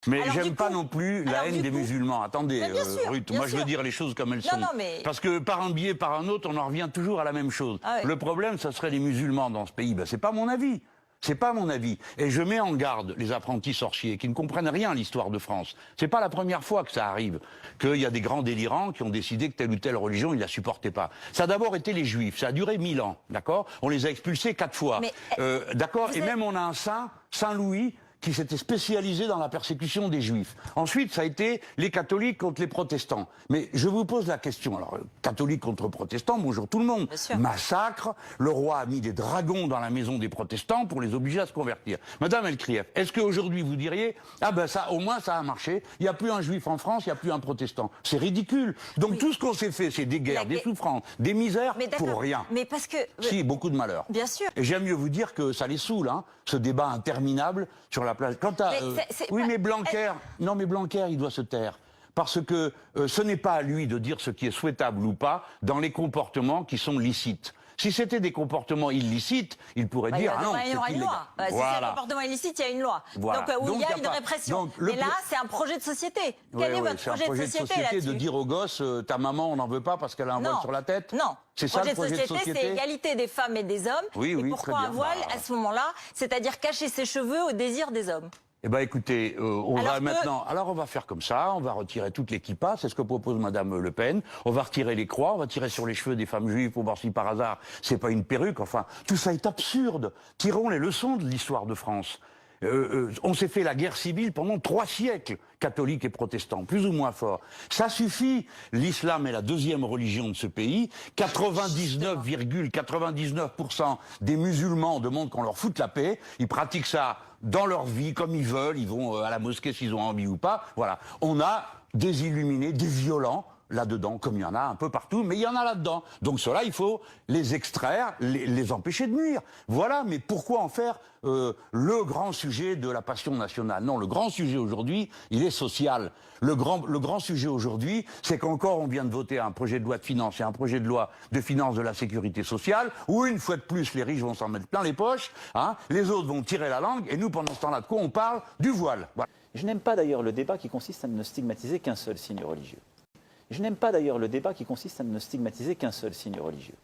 Mais Alors, j'aime pas non plus la haine des musulmans. Attendez, bien sûr, Ruth, bien moi je veux sûr. dire les choses comme elles sont. Non, mais... Parce que par un biais, par un autre, on en revient toujours à la même chose. Ah ouais. Le problème, ça serait les musulmans dans ce pays. Ben, c'est pas mon avis. C'est pas mon avis. Et je mets en garde les apprentis sorciers qui ne comprennent rien à l'histoire de France. C'est pas la première fois que ça arrive, qu'il y a des grands délirants qui ont décidé que telle ou telle religion, ils la supportaient pas. Ça a d'abord été les Juifs. Ça a duré 1000 ans, d'accord? On les a expulsés 4 fois. Mais, d'accord? Et même on a un saint, Saint Louis, qui s'était spécialisé dans la persécution des Juifs. Ensuite, ça a été les catholiques contre les protestants. Mais je vous pose la question, alors, catholiques contre protestants, bonjour tout le monde. Massacre, le roi a mis des dragons dans la maison des protestants pour les obliger à se convertir. Madame Elkrief, est-ce qu'aujourd'hui vous diriez, ah ben ça, au moins ça a marché, il n'y a plus un juif en France, il n'y a plus un protestant. C'est ridicule. Donc tout ce qu'on s'est fait, c'est des guerres, des souffrances, des misères, pour rien. Mais parce que... Si, beaucoup de malheur. Bien sûr. Et j'aime mieux vous dire que ça les saoule, hein, ce débat interminable sur la plage. Quant à... oui, mais Blanquer... Non, mais Blanquer, il doit se taire. Parce que ce n'est pas à lui de dire ce qui est souhaitable ou pas dans les comportements qui sont licites. Si c'était des comportements illicites, il pourrait dire ah non, il y aura une loi. Si c'est un comportement illicite, il y a une loi. Voilà. Donc où il y a une répression. Mais là, c'est un projet de société. Quel est votre projet de société là-dessus? De dire aux gosses, ta maman, on n'en veut pas parce qu'elle a un voile sur la tête? Non. C'est ça le projet de société, c'est égalité des femmes et des hommes. Oui, et pourquoi un voile à ce moment-là? C'est-à-dire cacher ses cheveux au désir des hommes. Eh bien, écoutez, alors on va faire comme ça, on va retirer toute l'équipa, c'est ce que propose Madame Le Pen, on va retirer les croix, on va tirer sur les cheveux des femmes juives pour voir si par hasard c'est pas une perruque, enfin, tout ça est absurde. Tirons les leçons de l'histoire de France. On s'est fait la guerre civile pendant 3 siècles, catholiques et protestants, plus ou moins forts. Ça suffit. L'islam est la deuxième religion de ce pays. 99,99% des musulmans demandent qu'on leur foute la paix. Ils pratiquent ça dans leur vie, comme ils veulent. Ils vont à la mosquée s'ils ont envie ou pas. Voilà. On a des illuminés, des violents là-dedans, comme il y en a un peu partout, mais il y en a là-dedans. Donc cela, il faut les extraire, les empêcher de nuire. Voilà, mais pourquoi en faire le grand sujet de la passion nationale? Non, le grand sujet aujourd'hui, il est social. Le grand sujet aujourd'hui, c'est qu'encore on vient de voter un projet de loi de finances et un projet de loi de finances de la sécurité sociale, où une fois de plus, les riches vont s'en mettre plein les poches, hein, les autres vont tirer la langue, et nous, pendant ce temps-là, de quoi on parle? Du voile. Voilà. Je n'aime pas d'ailleurs le débat qui consiste à ne stigmatiser qu'un seul signe religieux. Je n'aime pas d'ailleurs le débat qui consiste à ne stigmatiser qu'un seul signe religieux.